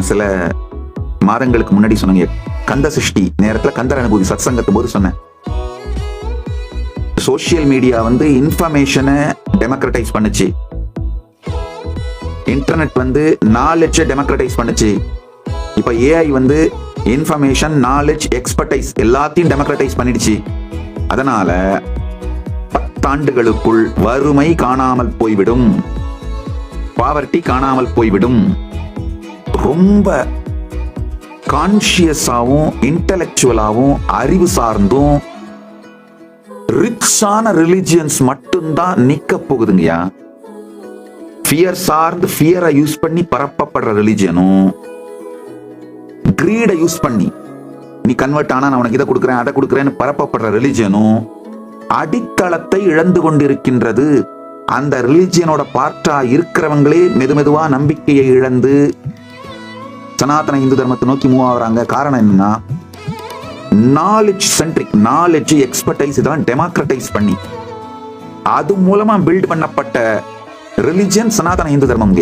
நான் சில மாதங்களுக்கு முன்னாடி சொன்னீங்க கந்த சிருஷ்டி நேரத்துல கந்தர் அனுபூதி சத்சங்கத்து போது சொன்னேன், சோசியல் மீடியா வந்து இன்ஃபர்மேஷனை டெமோக்ரட்டைஸ் பண்ணுச்சு, இன்டர்நெட் வந்து நாலேஜை டெமோக்ரட்டைஸ் பண்ணுச்சு. இப்ப ஏஐ வந்து இன்ஃபர்மேஷன், நாலேஜ், எக்ஸ்பர்டைஸ் எல்லாத்தையும் டெமோக்ரட்டைஸ் பண்ணிடுச்சு. அதனால 10 ஆண்டுகளுக்குள் வறுமை காணாமல் போய்விடும், பாவர்ட்டி காணாமல் போய்விடும். ரொம்ப கான்சியஸாவும் இன்டெலெக்சுவலாவும் அறிவு சார்ந்தும் ரிச்சான ரிலிஜியன்ஸ் மட்டும்தான் நிக்க போகுதுங்கய்யா. ஃபியர் சார்ந்து ஃபியரை யூஸ் பண்ணி பரப்பப்படுற ரிலிஜியனும், கிரீடை யூஸ் பண்ணி நீ கன்வெர்ட் ஆனா நான் உனக்கு இதை கொடுக்குறேன் அதை கொடுக்குறேன்னு பரப்பப்படுற ரிலிஜியனும் அடித்தளத்தை இழந்து கொண்டிருக்கின்றது. அந்த ரிலிஜியனோட பார்ட்டா இருக்கிறவங்களே மெதுவா நம்பிக்கையை இழந்து சனாதன இந்து தர்மத்தை நோக்கி மூவ் ஆகுறாங்க. காரணம் என்னன்னா, நாலேஜ் சென்ட்ரிக், நாலேஜ், எக்ஸ்பர்டைஸ் இதெல்லாம் டெமோக்ரட்டைஸ் பண்ணி அது மூலமா பில்ட் பண்ணப்பட்ட ரிலிஜியன் சனாதன இந்து தர்மம்.